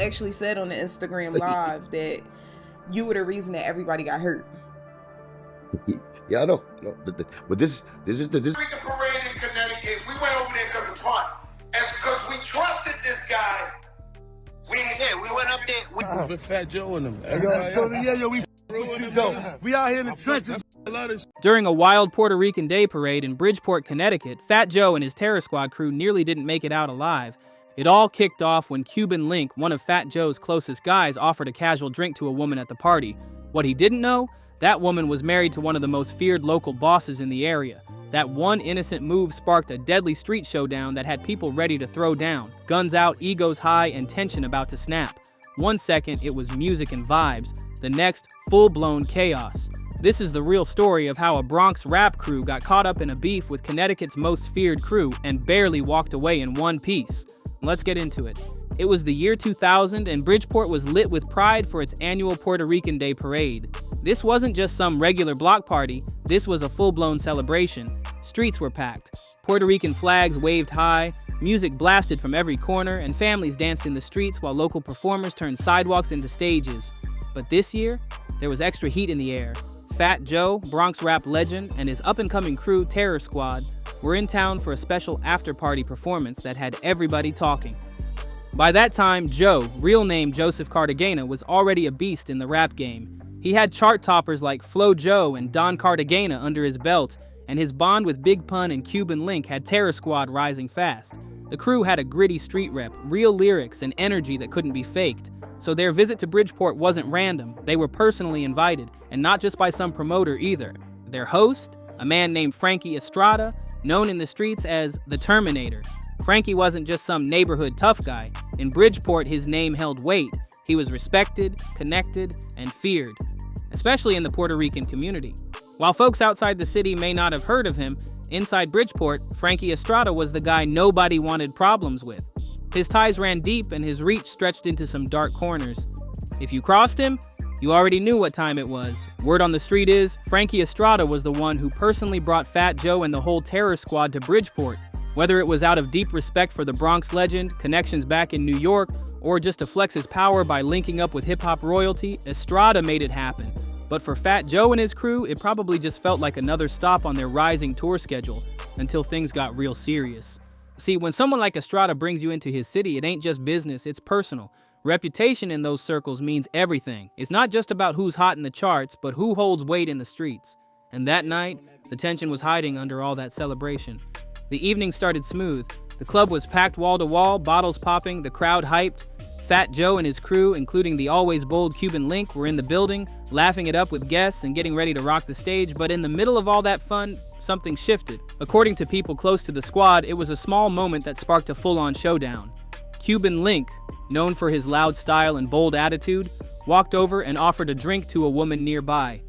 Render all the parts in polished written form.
actually said on the Instagram live that you were the reason that everybody got hurt. Yeah, I know. No, but this is the parade in Connecticut. We went over there because of fun. That's because we trusted this guy. We went up there with Fat Joe and them. We out here in the trenches. During a wild Puerto Rican Day parade in Bridgeport, Connecticut, Fat Joe and his Terror Squad crew nearly didn't make it out alive. It all kicked off when Cuban Link, one of Fat Joe's closest guys, offered a casual drink to a woman at the party. What he didn't know? That woman was married to one of the most feared local bosses in the area. That one innocent move sparked a deadly street showdown that had people ready to throw down. Guns out, egos high, and tension about to snap. 1 second, it was music and vibes. The next, full-blown chaos. This is the real story of how a Bronx rap crew got caught up in a beef with Connecticut's most feared crew and barely walked away in one piece. Let's get into it. It was the year 2000 and Bridgeport was lit with pride for its annual Puerto Rican Day parade. This wasn't just some regular block party, this was a full-blown celebration. Streets were packed. Puerto Rican flags waved high, music blasted from every corner, and families danced in the streets while local performers turned sidewalks into stages. But this year, there was extra heat in the air. Fat Joe, Bronx rap legend, and his up-and-coming crew, Terror Squad, were in town for a special after-party performance that had everybody talking. By that time, Joe, real name Joseph Cartagena, was already a beast in the rap game. He had chart toppers like Flo Joe and Don Cartagena under his belt, and his bond with Big Pun and Cuban Link had Terror Squad rising fast. The crew had a gritty street rep, real lyrics, and energy that couldn't be faked. So their visit to Bridgeport wasn't random. They were personally invited, and not just by some promoter either. Their host, a man named Frankie Estrada, known in the streets as the Terminator. Frankie wasn't just some neighborhood tough guy. In Bridgeport, his name held weight. He was respected, connected, and feared, especially in the Puerto Rican community. While folks outside the city may not have heard of him, inside Bridgeport, Frankie Estrada was the guy nobody wanted problems with. His ties ran deep and his reach stretched into some dark corners. If you crossed him, you already knew what time it was. Word on the street is, Frankie Estrada was the one who personally brought Fat Joe and the whole Terror Squad to Bridgeport. Whether it was out of deep respect for the Bronx legend, connections back in New York, or just to flex his power by linking up with hip-hop royalty, Estrada made it happen. But for Fat Joe and his crew, it probably just felt like another stop on their rising tour schedule, until things got real serious. See, when someone like Estrada brings you into his city, it ain't just business, it's personal. Reputation in those circles means everything. It's not just about who's hot in the charts, but who holds weight in the streets. And that night, the tension was hiding under all that celebration. The evening started smooth. The club was packed wall to wall, bottles popping, the crowd hyped. Fat Joe and his crew, including the always bold Cuban Link, were in the building, laughing it up with guests and getting ready to rock the stage. But in the middle of all that fun, something shifted. According to people close to the squad, it was a small moment that sparked a full-on showdown. Cuban Link, known for his loud style and bold attitude, walked over and offered a drink to a woman nearby.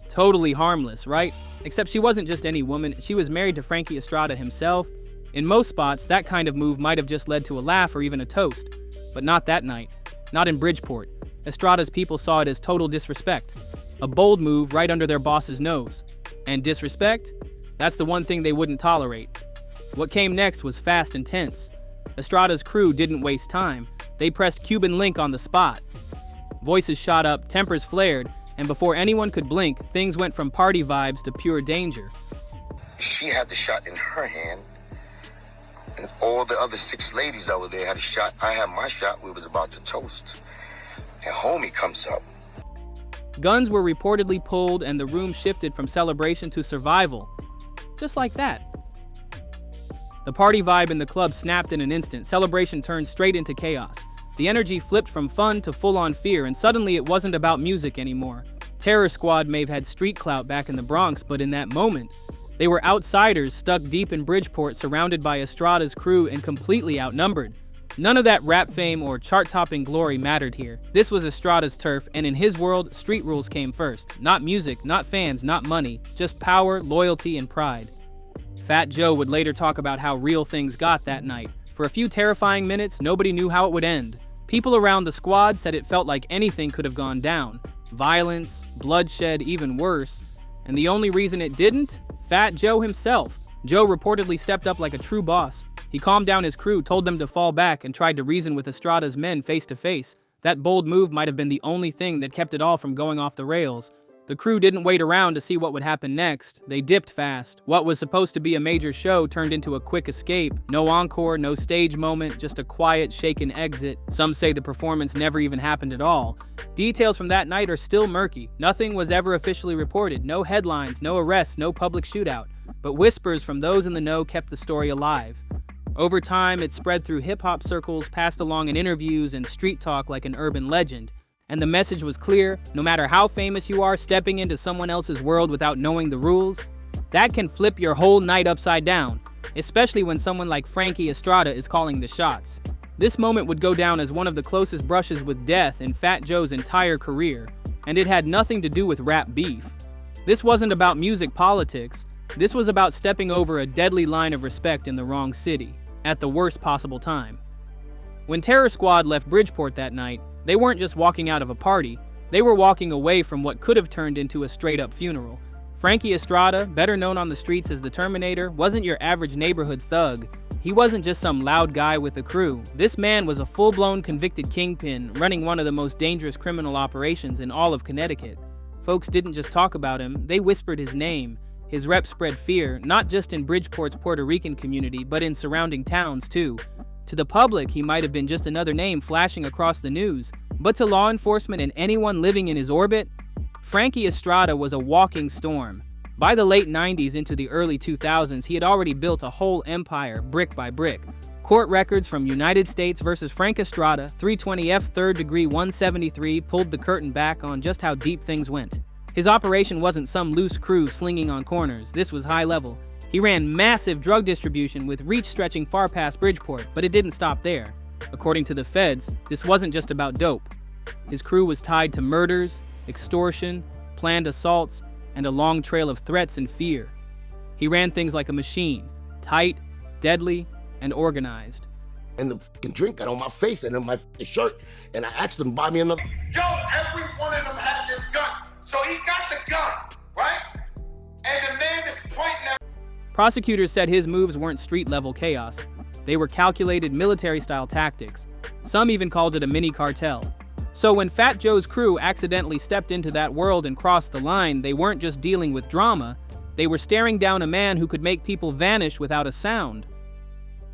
Totally harmless, right? Except she wasn't just any woman, she was married to Frankie Estrada himself. In most spots, that kind of move might have just led to a laugh or even a toast. But not that night. Not in Bridgeport. Estrada's people saw it as total disrespect. A bold move right under their boss's nose. And disrespect? That's the one thing they wouldn't tolerate. What came next was fast and tense. Estrada's crew didn't waste time. They pressed Cuban Link on the spot. Voices shot up, tempers flared, and before anyone could blink, things went from party vibes to pure danger. She had the shot in her hand, and all the other 6 ladies that were there had a shot. I had my shot. We was about to toast. And homie comes up. Guns were reportedly pulled and the room shifted from celebration to survival. Just like that. The party vibe in the club snapped in an instant. Celebration turned straight into chaos. The energy flipped from fun to full-on fear, and suddenly it wasn't about music anymore. Terror Squad may have had street clout back in the Bronx, but in that moment, they were outsiders stuck deep in Bridgeport, surrounded by Estrada's crew and completely outnumbered. None of that rap fame or chart-topping glory mattered here. This was Estrada's turf, and in his world, street rules came first. Not music, not fans, not money, just power, loyalty, and pride. Fat Joe would later talk about how real things got that night. For a few terrifying minutes, nobody knew how it would end. People around the squad said it felt like anything could have gone down. Violence, bloodshed, even worse. And the only reason it didn't? Fat Joe himself. Joe reportedly stepped up like a true boss. He calmed down his crew, told them to fall back, and tried to reason with Estrada's men face to face. That bold move might have been the only thing that kept it all from going off the rails. The crew didn't wait around to see what would happen next. They dipped fast. What was supposed to be a major show turned into a quick escape. No encore, no stage moment, just a quiet, shaken exit. Some say the performance never even happened at all. Details from that night are still murky. Nothing was ever officially reported. No headlines, no arrests, no public shootout. But whispers from those in the know kept the story alive. Over time, it spread through hip-hop circles, passed along in interviews and street talk like an urban legend. And the message was clear: no matter how famous you are, stepping into someone else's world without knowing the rules, that can flip your whole night upside down, especially when someone like Frankie Estrada is calling the shots. This moment would go down as one of the closest brushes with death in Fat Joe's entire career, and it had nothing to do with rap beef. This wasn't about music politics. This was about stepping over a deadly line of respect in the wrong city, at the worst possible time. When Terror Squad left Bridgeport that night, they weren't just walking out of a party, they were walking away from what could have turned into a straight-up funeral. Frankie Estrada, better known on the streets as the Terminator, wasn't your average neighborhood thug. He wasn't just some loud guy with a crew. This man was a full-blown convicted kingpin, running one of the most dangerous criminal operations in all of Connecticut. Folks didn't just talk about him, they whispered his name. His rep spread fear, not just in Bridgeport's Puerto Rican community, but in surrounding towns too. To the public, he might have been just another name flashing across the news, but to law enforcement and anyone living in his orbit, Frankie Estrada was a walking storm. By the late 90s into the early 2000s, he had already built a whole empire, brick by brick. Court records from United States versus Frank Estrada, 320F 3rd degree 173, pulled the curtain back on just how deep things went. His operation wasn't some loose crew slinging on corners. This was high level. He ran massive drug distribution with reach stretching far past Bridgeport, but it didn't stop there. According to the feds, this wasn't just about dope. His crew was tied to murders, extortion, planned assaults, and a long trail of threats and fear. He ran things like a machine, tight, deadly, and organized. And the fucking drink got on my face and on my fucking shirt, and I asked them to buy me another. Yo, every one of them had this gun. So he got the gun, right? And the man is pointing at. Prosecutors said his moves weren't street-level chaos. They were calculated military-style tactics. Some even called it a mini cartel. So when Fat Joe's crew accidentally stepped into that world and crossed the line, they weren't just dealing with drama, they were staring down a man who could make people vanish without a sound.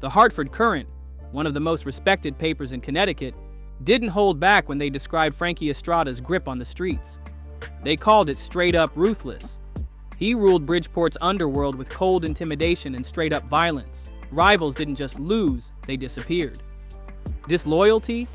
The Hartford Courant, one of the most respected papers in Connecticut, didn't hold back when they described Frankie Estrada's grip on the streets. They called it straight-up ruthless. He ruled Bridgeport's underworld with cold intimidation and straight-up violence. Rivals didn't just lose, they disappeared. Disloyalty?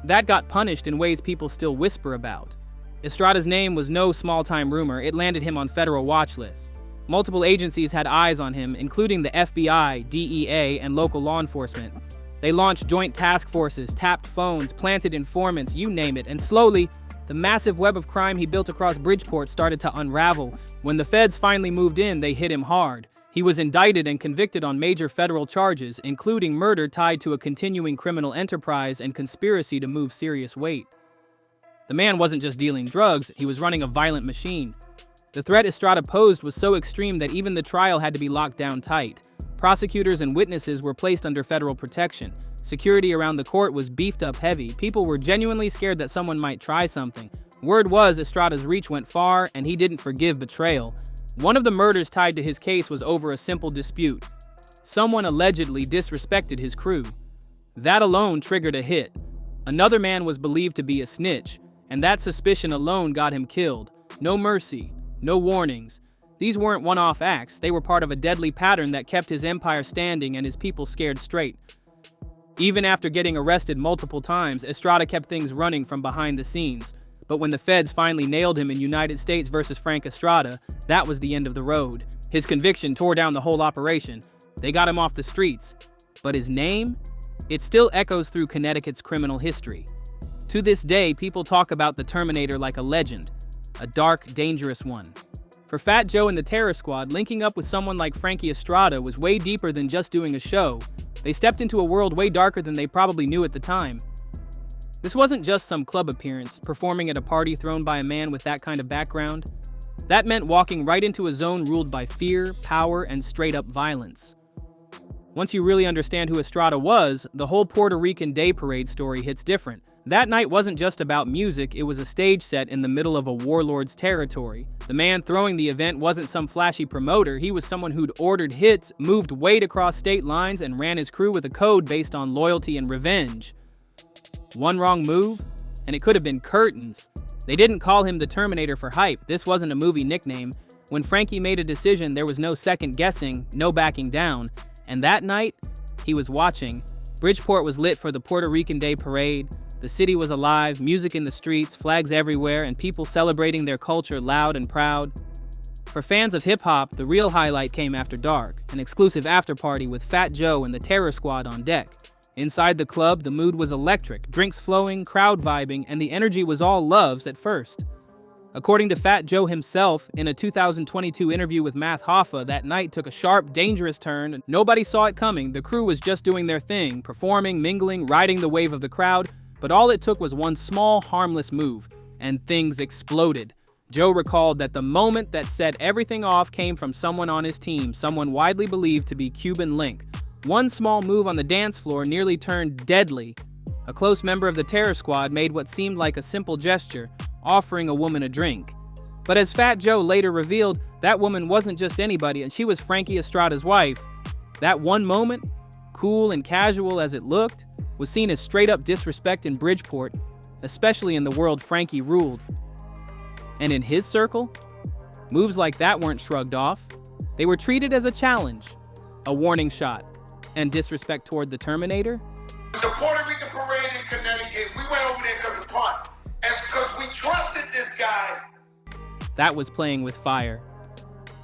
That got punished in ways people still whisper about. Estrada's name was no small-time rumor, it landed him on federal watch lists. Multiple agencies had eyes on him, including the FBI, DEA, and local law enforcement. They launched joint task forces, tapped phones, planted informants, you name it, and slowly, the massive web of crime he built across Bridgeport started to unravel. When the feds finally moved in, they hit him hard. He was indicted and convicted on major federal charges, including murder tied to a continuing criminal enterprise and conspiracy to move serious weight. The man wasn't just dealing drugs, he was running a violent machine. The threat Estrada posed was so extreme that even the trial had to be locked down tight. Prosecutors and witnesses were placed under federal protection. Security around the court was beefed up heavy. People were genuinely scared that someone might try something. Word was Estrada's reach went far, and he didn't forgive betrayal. One of the murders tied to his case was over a simple dispute. Someone allegedly disrespected his crew. That alone triggered a hit. Another man was believed to be a snitch, and that suspicion alone got him killed. No mercy, no warnings. These weren't one-off acts, they were part of a deadly pattern that kept his empire standing and his people scared straight. Even after getting arrested multiple times, Estrada kept things running from behind the scenes. But when the feds finally nailed him in United States versus Frank Estrada, that was the end of the road. His conviction tore down the whole operation. They got him off the streets. But his name? It still echoes through Connecticut's criminal history. To this day, people talk about the Terminator like a legend, a dark, dangerous one. For Fat Joe and the Terror Squad, linking up with someone like Frankie Estrada was way deeper than just doing a show. They stepped into a world way darker than they probably knew at the time. This wasn't just some club appearance, performing at a party thrown by a man with that kind of background. That meant walking right into a zone ruled by fear, power, and straight-up violence. Once you really understand who Estrada was, the whole Puerto Rican Day Parade story hits different. That night wasn't just about music, it was a stage set in the middle of a warlord's territory. The man throwing the event wasn't some flashy promoter, he was someone who'd ordered hits, moved weight across state lines, and ran his crew with a code based on loyalty and revenge. One wrong move, and it could have been curtains. They didn't call him the Terminator for hype, this wasn't a movie nickname. When Frankie made a decision, there was no second guessing, no backing down. And that night, he was watching. Bridgeport was lit for the Puerto Rican Day Parade. The city was alive, music in the streets, flags everywhere, and people celebrating their culture loud and proud. For fans of hip-hop, the real highlight came after dark, an exclusive after-party with Fat Joe and the Terror Squad on deck. Inside the club, the mood was electric, drinks flowing, crowd vibing, and the energy was all loves at first. According to Fat Joe himself, in a 2022 interview with Math Hoffa, that night took a sharp, dangerous turn. Nobody saw it coming, the crew was just doing their thing, performing, mingling, riding the wave of the crowd, but all it took was one small, harmless move, and things exploded. Joe recalled that the moment that set everything off came from someone on his team, someone widely believed to be Cuban Link. One small move on the dance floor nearly turned deadly. A close member of the Terror Squad made what seemed like a simple gesture, offering a woman a drink. But as Fat Joe later revealed, that woman wasn't just anybody, and she was Frankie Estrada's wife. That one moment, cool and casual as it looked, was seen as straight-up disrespect in Bridgeport, especially in the world Frankie ruled. And in his circle, moves like that weren't shrugged off. They were treated as a challenge, a warning shot, and disrespect toward the Terminator. The Puerto Rican parade in Connecticut, we went over there because of fun. It's because we trusted this guy. That was playing with fire.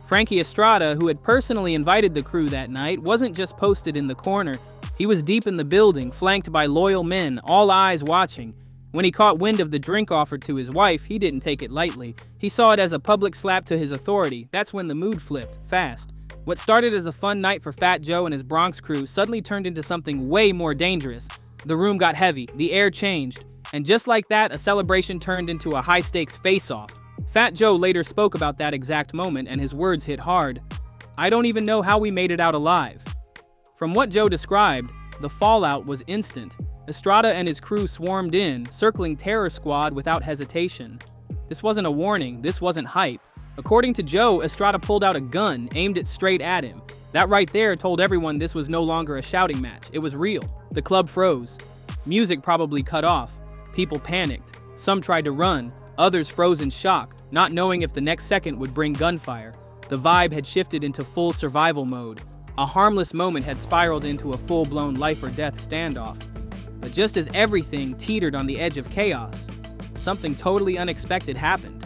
Frankie Estrada, who had personally invited the crew that night, wasn't just posted in the corner. He was deep in the building, flanked by loyal men, all eyes watching. When he caught wind of the drink offered to his wife, he didn't take it lightly. He saw it as a public slap to his authority. That's when the mood flipped, fast. What started as a fun night for Fat Joe and his Bronx crew suddenly turned into something way more dangerous. The room got heavy, the air changed, and just like that, a celebration turned into a high-stakes face-off. Fat Joe later spoke about that exact moment, and his words hit hard. "I don't even know how we made it out alive." From what Joe described, the fallout was instant. Estrada and his crew swarmed in, circling Terror Squad without hesitation. This wasn't a warning, this wasn't hype. According to Joe, Estrada pulled out a gun, aimed it straight at him. That right there told everyone this was no longer a shouting match, it was real. The club froze. Music probably cut off. People panicked. Some tried to run, others froze in shock, not knowing if the next second would bring gunfire. The vibe had shifted into full survival mode. A harmless moment had spiraled into a full-blown life-or-death standoff. But just as everything teetered on the edge of chaos, something totally unexpected happened.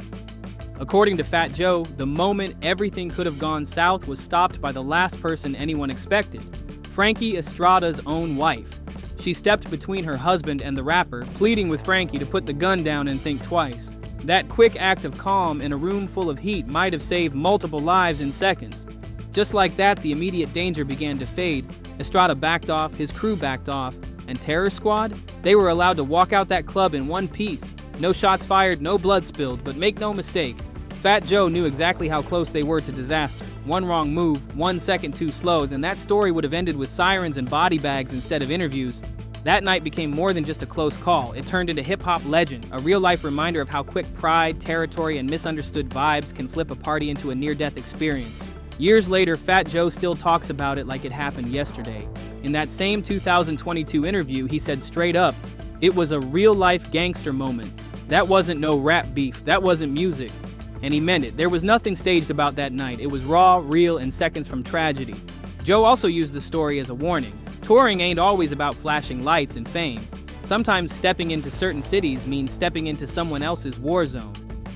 According to Fat Joe, the moment everything could have gone south was stopped by the last person anyone expected, Frankie Estrada's own wife. She stepped between her husband and the rapper, pleading with Frankie to put the gun down and think twice. That quick act of calm in a room full of heat might have saved multiple lives in seconds. Just like that, the immediate danger began to fade. Estrada backed off, his crew backed off, and Terror Squad? They were allowed to walk out that club in one piece. No shots fired, no blood spilled, but make no mistake, Fat Joe knew exactly how close they were to disaster. One wrong move, 1 second too slow, and that story would have ended with sirens and body bags instead of interviews. That night became more than just a close call. It turned into hip-hop legend, a real-life reminder of how quick pride, territory, and misunderstood vibes can flip a party into a near-death experience. Years later, Fat Joe still talks about it like it happened yesterday. In that same 2022 interview, he said straight up, "It was a real-life gangster moment. That wasn't no rap beef, that wasn't music." And he meant it. There was nothing staged about that night. It was raw, real, and seconds from tragedy. Joe also used the story as a warning. Touring ain't always about flashing lights and fame. Sometimes stepping into certain cities means stepping into someone else's war zone.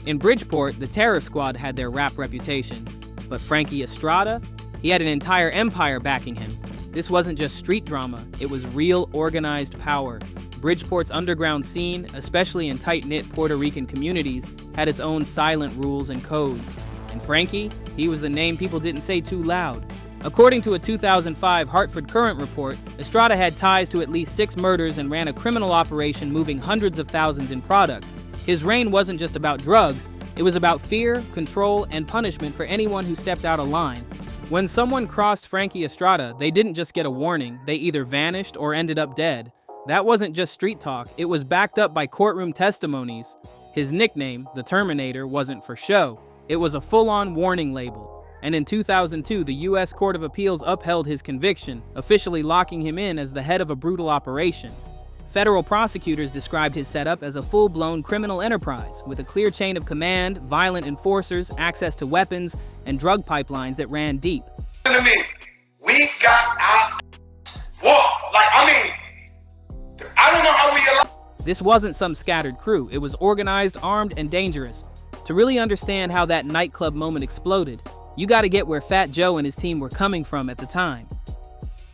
In Bridgeport, the Terror Squad had their rap reputation. But Frankie Estrada? He had an entire empire backing him. This wasn't just street drama, it was real organized power. Bridgeport's underground scene, especially in tight-knit Puerto Rican communities, had its own silent rules and codes. And Frankie? He was the name people didn't say too loud. According to a 2005 Hartford Courant report, Estrada had ties to at least 6 murders and ran a criminal operation moving hundreds of thousands in product. His reign wasn't just about drugs, it was about fear, control, and punishment for anyone who stepped out of line. When someone crossed Frankie Estrada, they didn't just get a warning, they either vanished or ended up dead. That wasn't just street talk, it was backed up by courtroom testimonies. His nickname, the Terminator, wasn't for show. It was a full-on warning label. And in 2002, the U.S. Court of Appeals upheld his conviction, officially locking him in as the head of a brutal operation. Federal prosecutors described his setup as a full-blown criminal enterprise, with a clear chain of command, violent enforcers, access to weapons, and drug pipelines that ran deep. Listen to me. We got our whoa. Like, I don't know how we allowed. This wasn't some scattered crew. It was organized, armed, and dangerous. To really understand how that nightclub moment exploded, you gotta get where Fat Joe and his team were coming from at the time.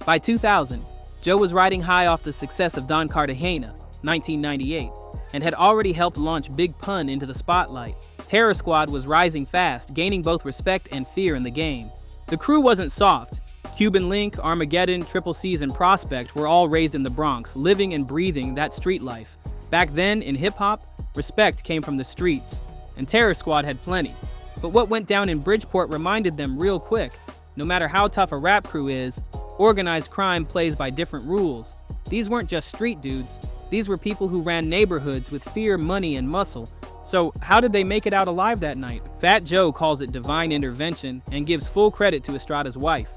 By 2000, Joe was riding high off the success of Don Cartagena, 1998, and had already helped launch Big Pun into the spotlight. Terror Squad was rising fast, gaining both respect and fear in the game. The crew wasn't soft. Cuban Link, Armageddon, Triple C's, and Prospect were all raised in the Bronx, living and breathing that street life. Back then, in hip-hop, respect came from the streets, and Terror Squad had plenty. But what went down in Bridgeport reminded them real quick. No matter how tough a rap crew is, organized crime plays by different rules. These weren't just street dudes. These were people who ran neighborhoods with fear, money, and muscle. So how did they make it out alive that night? Fat Joe calls it divine intervention and gives full credit to Estrada's wife.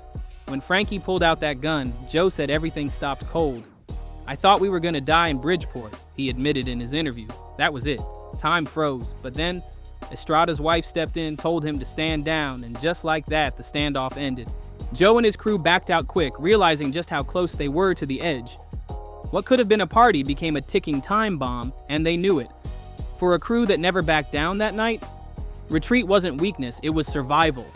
When Frankie pulled out that gun, Joe said everything stopped cold. "I thought we were gonna die in Bridgeport," he admitted in his interview. That was it. Time froze. But then, Estrada's wife stepped in, told him to stand down, and just like that, the standoff ended. Joe and his crew backed out quick, realizing just how close they were to the edge. What could have been a party became a ticking time bomb, and they knew it. For a crew that never backed down that night, retreat wasn't weakness, it was survival.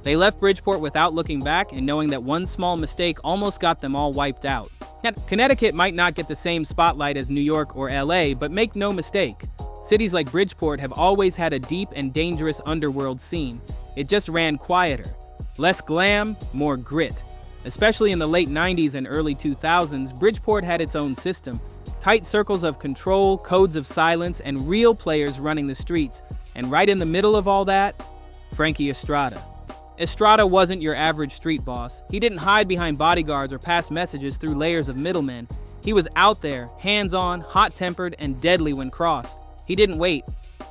They left Bridgeport without looking back and knowing that one small mistake almost got them all wiped out. Now, Connecticut might not get the same spotlight as New York or LA, but make no mistake, cities like Bridgeport have always had a deep and dangerous underworld scene. It just ran quieter. Less glam, more grit. Especially in the late 90s and early 2000s, Bridgeport had its own system. Tight circles of control, codes of silence, and real players running the streets. And right in the middle of all that, Frankie Estrada. Estrada wasn't your average street boss. He didn't hide behind bodyguards or pass messages through layers of middlemen. He was out there, hands-on, hot-tempered, and deadly when crossed. He didn't wait.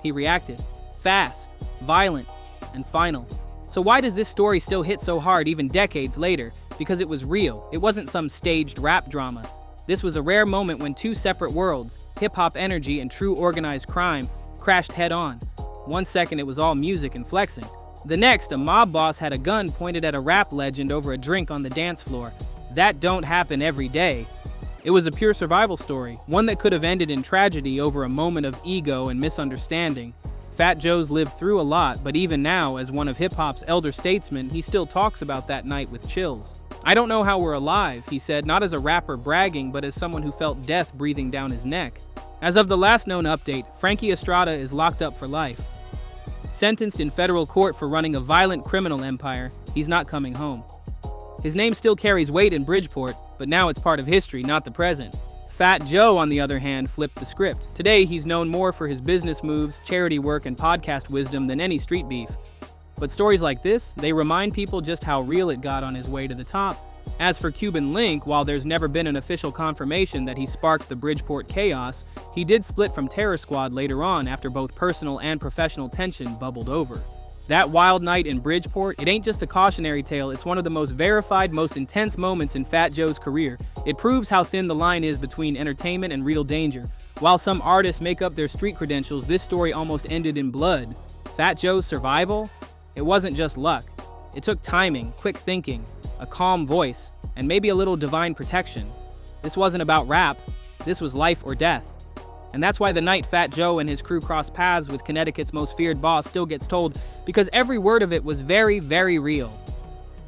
He reacted. Fast, violent, and final. So why does this story still hit so hard even decades later? Because it was real. It wasn't some staged rap drama. This was a rare moment when two separate worlds, hip-hop energy and true organized crime, crashed head-on. 1 second it was all music and flexing. The next, a mob boss had a gun pointed at a rap legend over a drink on the dance floor. That don't happen every day. It was a pure survival story, one that could have ended in tragedy over a moment of ego and misunderstanding. Fat Joe's lived through a lot, but even now, as one of hip-hop's elder statesmen, he still talks about that night with chills. "I don't know how we're alive," he said, not as a rapper bragging, but as someone who felt death breathing down his neck. As of the last known update, Frankie Estrada is locked up for life. Sentenced in federal court for running a violent criminal empire, he's not coming home. His name still carries weight in Bridgeport, but now it's part of history, not the present. Fat Joe, on the other hand, flipped the script. Today, he's known more for his business moves, charity work, and podcast wisdom than any street beef. But stories like this, they remind people just how real it got on his way to the top. As for Cuban Link, while there's never been an official confirmation that he sparked the Bridgeport chaos, he did split from Terror Squad later on after both personal and professional tension bubbled over. That wild night in Bridgeport, it ain't just a cautionary tale, it's one of the most verified, most intense moments in Fat Joe's career. It proves how thin the line is between entertainment and real danger. While some artists make up their street credentials, this story almost ended in blood. Fat Joe's survival? It wasn't just luck. It took timing, quick thinking, a calm voice, and maybe a little divine protection. This wasn't about rap, this was life or death. And that's why the night Fat Joe and his crew crossed paths with Connecticut's most feared boss still gets told, because every word of it was very, very real.